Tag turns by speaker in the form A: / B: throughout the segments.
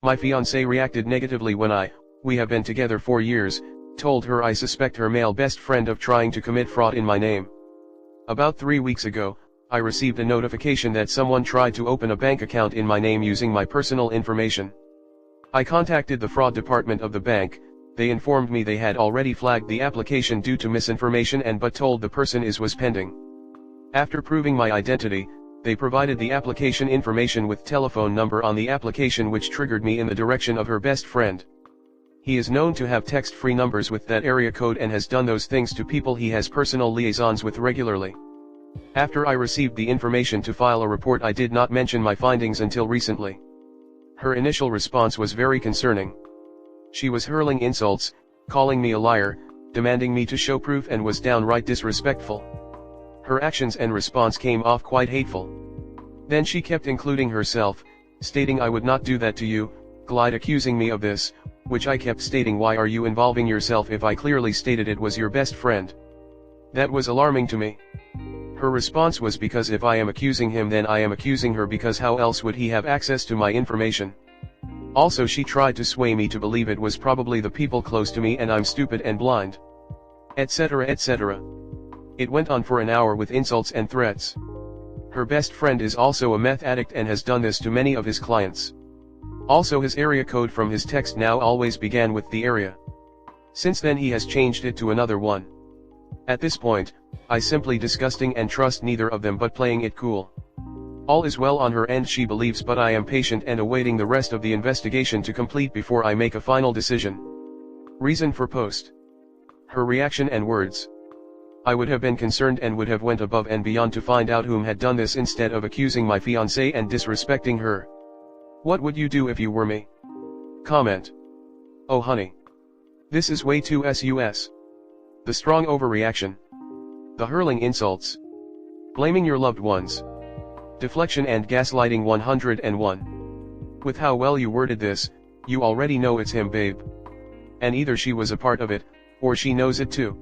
A: My fiancé reacted negatively when we have been together 4 years, told her I suspect her male best friend of trying to commit fraud in my name. About 3 weeks ago, I received a notification that someone tried to open a bank account in my name using my personal information. I contacted the fraud department of the bank. They informed me they had already flagged the application due to misinformation but told the person was pending. After proving my identity, they provided the application information with telephone number on the application, which triggered me in the direction of her best friend. He is known to have text-free numbers with that area code and has done those things to people he has personal liaisons with regularly. After I received the information to file a report, I did not mention my findings until recently. Her initial response was very concerning. She was hurling insults, calling me a liar, demanding me to show proof, and was downright disrespectful. Her actions and response came off quite hateful. Then she kept including herself, stating I would not do that to you, Glide, accusing me of this, which I kept stating, why are you involving yourself if I clearly stated it was your best friend? That was alarming to me. Her response was, because if I am accusing him, then I am accusing her, because how else would he have access to my information? Also, she tried to sway me to believe it was probably the people close to me and I'm stupid and blind, etc., etc. It went on for an hour with insults and threats. Her best friend is also a meth addict and has done this to many of his clients. Also, his area code from his text now always began with the area. Since then he has changed it to another one. At this point, I simply disgusting and trust neither of them but playing it cool. All is well on her end, she believes, but I am patient and awaiting the rest of the investigation to complete before I make a final decision. Reason for post. Her reaction and words. I would have been concerned and would have went above and beyond to find out whom had done this instead of accusing my fiancé and disrespecting her. What would you do if you were me? Comment. Oh honey. This is way too sus. The strong overreaction. The hurling insults. Blaming your loved ones. Deflection and gaslighting 101. With how well you worded this, you already know it's him, babe. And either she was a part of it, or she knows it too.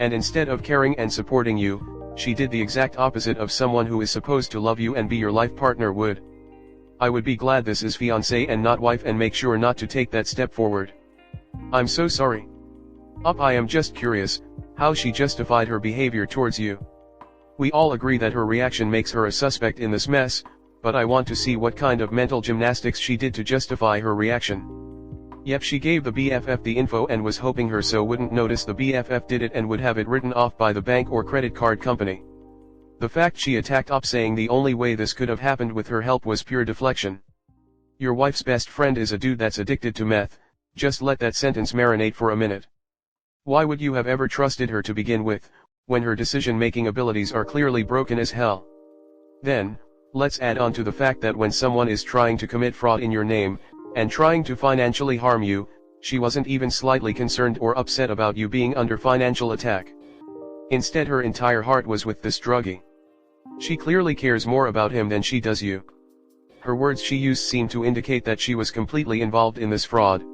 A: And instead of caring and supporting you, she did the exact opposite of someone who is supposed to love you and be your life partner would. I would be glad this is fiancé and not wife, and make sure not to take that step forward. I'm so sorry. I am just curious, how she justified her behavior towards you. We all agree that her reaction makes her a suspect in this mess, but I want to see what kind of mental gymnastics she did to justify her reaction. Yep, she gave the BFF the info and was hoping her so wouldn't notice the BFF did it and would have it written off by the bank or credit card company. The fact she attacked op, saying the only way this could have happened with her help was pure deflection. Your wife's best friend is a dude that's addicted to meth. Just let that sentence marinate for a minute. Why would you have ever trusted her to begin with, when her decision-making abilities are clearly broken as hell? Then, let's add on to the fact that when someone is trying to commit fraud in your name, and trying to financially harm you, she wasn't even slightly concerned or upset about you being under financial attack. Instead, her entire heart was with this druggie. She clearly cares more about him than she does you. Her words she used seem to indicate that she was completely involved in this fraud.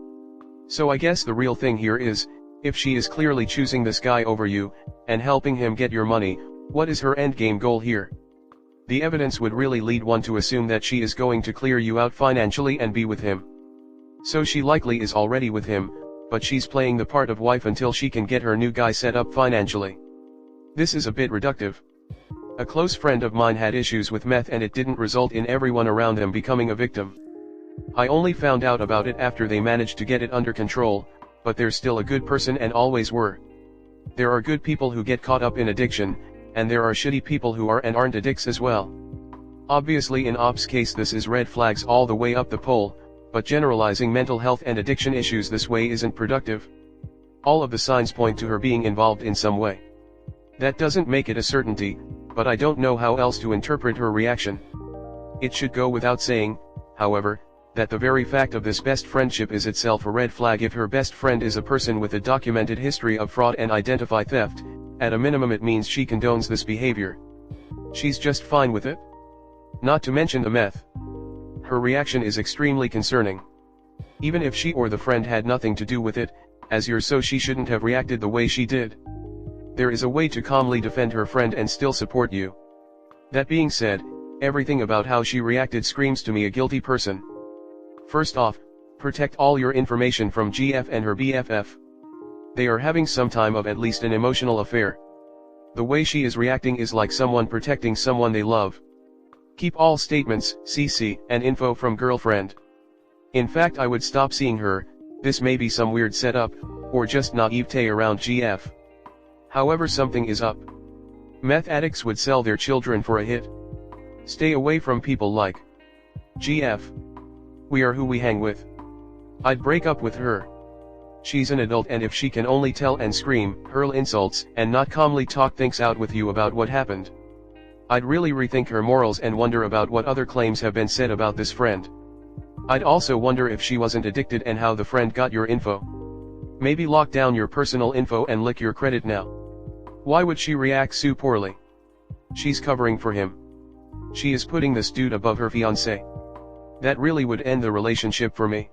A: So I guess the real thing here is, if she is clearly choosing this guy over you, and helping him get your money, what is her endgame goal here? The evidence would really lead one to assume that she is going to clear you out financially and be with him. So she likely is already with him, but she's playing the part of wife until she can get her new guy set up financially. This is a bit reductive. A close friend of mine had issues with meth and it didn't result in everyone around them becoming a victim. I only found out about it after they managed to get it under control, but they're still a good person and always were. There are good people who get caught up in addiction, and there are shitty people who are and aren't addicts as well. Obviously in Op's case this is red flags all the way up the pole, but generalizing mental health and addiction issues this way isn't productive. All of the signs point to her being involved in some way. That doesn't make it a certainty, but I don't know how else to interpret her reaction. It should go without saying, however, that the very fact of this best friendship is itself a red flag. If her best friend is a person with a documented history of fraud and identity theft, at a minimum it means she condones this behavior. She's just fine with it? Not to mention the meth. Her reaction is extremely concerning. Even if she or the friend had nothing to do with it, as you're so she shouldn't have reacted the way she did. There is a way to calmly defend her friend and still support you. That being said, everything about how she reacted screams to me a guilty person. First off, Protect all your information from GF and her BFF. They are having some time of at least an emotional affair. The way she is reacting is like someone protecting someone they love. Keep all statements, CC, and info from girlfriend. In fact, I would stop seeing her. This may be some weird setup, or just naivete around GF. However, something is up. Meth addicts would sell their children for a hit. Stay away from people like GF. We are who we hang with. I'd break up with her. She's an adult, and if she can only tell and scream, hurl insults, and not calmly talk things out with you about what happened, I'd really rethink her morals and wonder about what other claims have been said about this friend. I'd also wonder if she wasn't addicted and how the friend got your info. Maybe lock down your personal info and lick your credit now. Why would she react so poorly? She's covering for him. She is putting this dude above her fiancé. That really would end the relationship for me.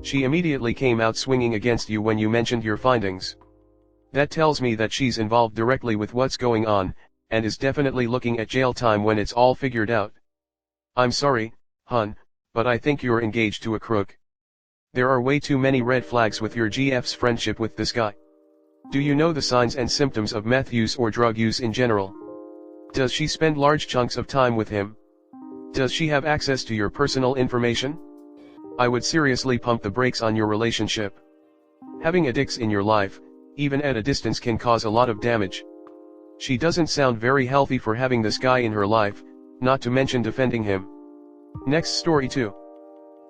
A: She immediately came out swinging against you when you mentioned your findings. That tells me that she's involved directly with what's going on, and is definitely looking at jail time when it's all figured out. I'm sorry, hun, but I think you're engaged to a crook. There are way too many red flags with your GF's friendship with this guy. Do you know the signs and symptoms of meth use or drug use in general? Does she spend large chunks of time with him? Does she have access to your personal information? I would seriously pump the brakes on your relationship. Having addicts in your life, even at a distance, can cause a lot of damage. She doesn't sound very healthy for having this guy in her life, not to mention defending him. Next story 2.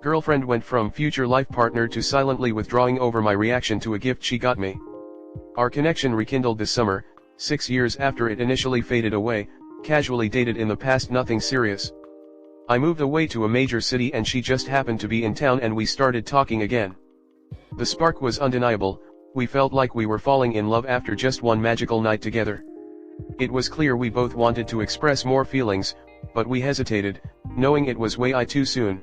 A: Girlfriend went from future life partner to silently withdrawing over my reaction to a gift she got me. Our connection rekindled this summer, 6 years after it initially faded away. Casually dated in the past, nothing serious. I moved away to a major city and she just happened to be in town and we started talking again. The spark was undeniable. We felt like we were falling in love after just one magical night together. It was clear we both wanted to express more feelings, but we hesitated, knowing it was way too soon.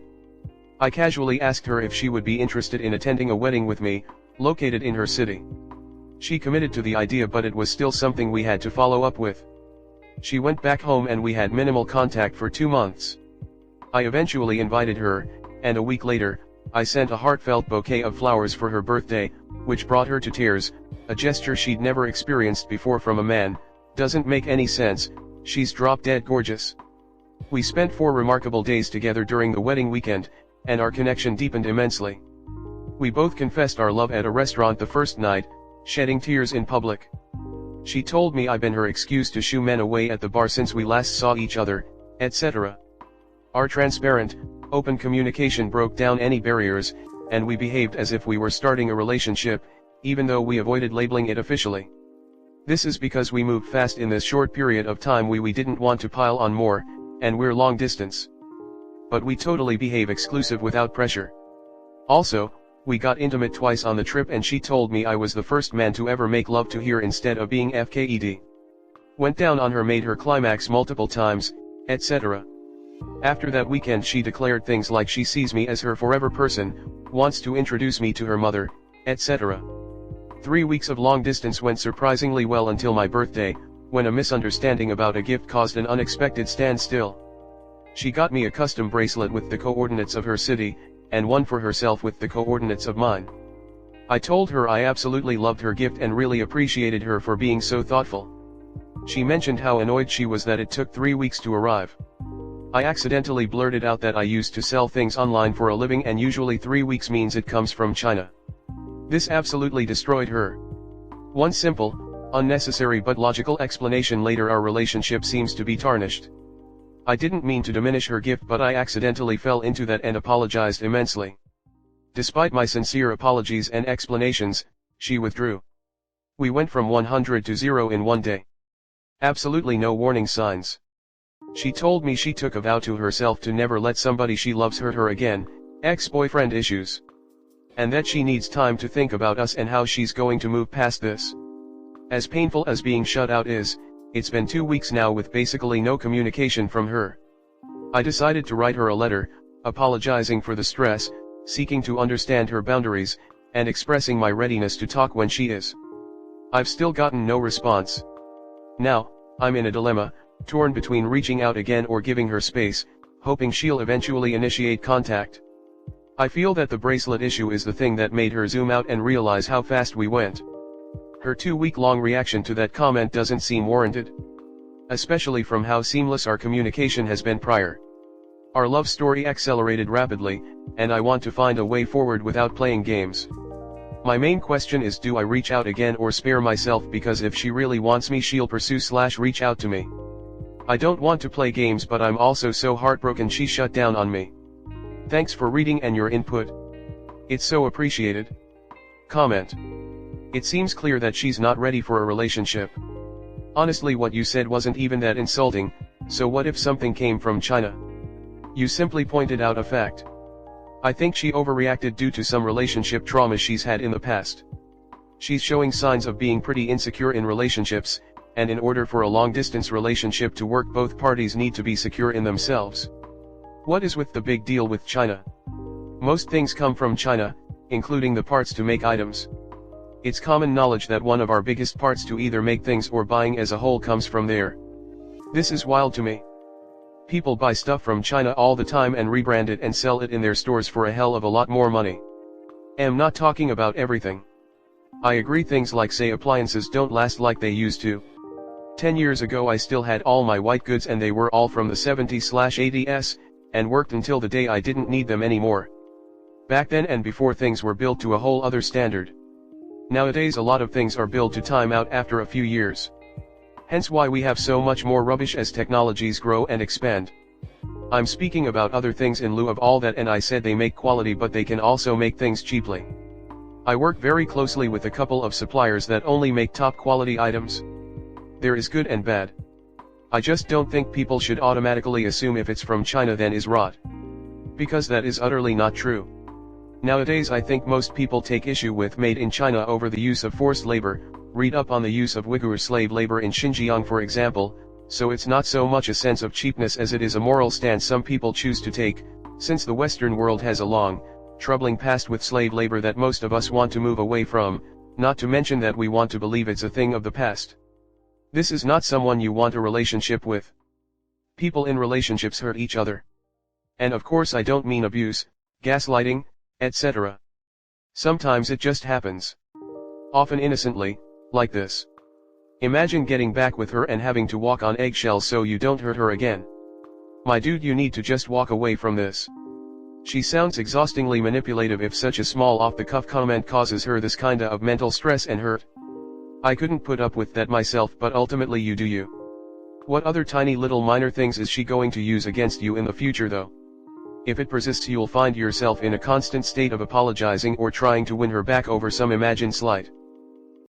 A: I casually asked her if she would be interested in attending a wedding with me, located in her city. She committed to the idea, but it was still something we had to follow up with. She went back home and we had minimal contact for 2 months. I eventually invited her, and a week later, I sent a heartfelt bouquet of flowers for her birthday, which brought her to tears, a gesture she'd never experienced before from a man. Doesn't make any sense, she's drop-dead gorgeous. We spent 4 remarkable days together during the wedding weekend, and our connection deepened immensely. We both confessed our love at a restaurant the first night, shedding tears in public. She told me I'd been her excuse to shoo men away at the bar since we last saw each other, etc. Our transparent, open communication broke down any barriers, and we behaved as if we were starting a relationship, even though we avoided labeling it officially. This is because we moved fast in this short period of time. We didn't want to pile on more, and we're long distance. But we totally behave exclusive without pressure. Also, we got intimate twice on the trip and she told me I was the first man to ever make love to her instead of being FKED. Went down on her, made her climax multiple times, etc. After that weekend she declared things like she sees me as her forever person, wants to introduce me to her mother, etc. 3 weeks of long distance went surprisingly well until my birthday, when a misunderstanding about a gift caused an unexpected standstill. She got me a custom bracelet with the coordinates of her city, and one for herself with the coordinates of mine. I told her I absolutely loved her gift and really appreciated her for being so thoughtful. She mentioned how annoyed she was that it took 3 weeks to arrive. I accidentally blurted out that I used to sell things online for a living and usually 3 weeks means it comes from China. This absolutely destroyed her. One simple, unnecessary but logical explanation later, our relationship seems to be tarnished. I didn't mean to diminish her gift, but I accidentally fell into that and apologized immensely. Despite my sincere apologies and explanations, she withdrew. We went from 100 to 0 in 1 day. Absolutely no warning signs. She told me she took a vow to herself to never let somebody she loves hurt her again, ex-boyfriend issues. And that she needs time to think about us and how she's going to move past this. As painful as being shut out is, it's been 2 weeks now with basically no communication from her. I decided to write her a letter, apologizing for the stress, seeking to understand her boundaries, and expressing my readiness to talk when she is. I've still gotten no response. Now, I'm in a dilemma, torn between reaching out again or giving her space, hoping she'll eventually initiate contact. I feel that the bracelet issue is the thing that made her zoom out and realize how fast we went. Her 2-week-long reaction to that comment doesn't seem warranted. Especially from how seamless our communication has been prior. Our love story accelerated rapidly, and I want to find a way forward without playing games. My main question is, do I reach out again or spare myself, because if she really wants me she'll pursue/reach out to me. I don't want to play games, but I'm also so heartbroken she shut down on me. Thanks for reading and your input. It's so appreciated. Comment. It seems clear that she's not ready for a relationship. Honestly, what you said wasn't even that insulting, so what if something came from China? You simply pointed out a fact. I think she overreacted due to some relationship trauma she's had in the past. She's showing signs of being pretty insecure in relationships, and in order for a long-distance relationship to work, both parties need to be secure in themselves. What is with the big deal with China? Most things come from China, including the parts to make items. It's common knowledge that one of our biggest parts to either make things or buying as a whole comes from there. This is wild to me. People buy stuff from China all the time and rebrand it and sell it in their stores for a hell of a lot more money. I'm not talking about everything. I agree things like, say, appliances don't last like they used to. 10 years ago I still had all my white goods and they were all from the 70s/80s, and worked until the day I didn't need them anymore. Back then and before, things were built to a whole other standard. Nowadays a lot of things are built to time out after a few years. Hence why we have so much more rubbish as technologies grow and expand. I'm speaking about other things in lieu of all that, and I said they make quality, but they can also make things cheaply. I work very closely with a couple of suppliers that only make top quality items. There is good and bad. I just don't think people should automatically assume if it's from China then is rot. Because that is utterly not true. Nowadays I think most people take issue with made in China over the use of forced labor. Read up on the use of Uyghur slave labor in Xinjiang for example, so it's not so much a sense of cheapness as it is a moral stance some people choose to take, since the Western world has a long, troubling past with slave labor that most of us want to move away from, not to mention that we want to believe it's a thing of the past. This is not someone you want a relationship with. People in relationships hurt each other. And of course I don't mean abuse, gaslighting, etc. Sometimes it just happens. Often innocently, like this. Imagine getting back with her and having to walk on eggshells so you don't hurt her again. My dude, you need to just walk away from this. She sounds exhaustingly manipulative if such a small off-the-cuff comment causes her this kinda of mental stress and hurt. I couldn't put up with that myself, but ultimately you do you. What other tiny little minor things is she going to use against you in the future though? If it persists, you'll find yourself in a constant state of apologizing or trying to win her back over some imagined slight.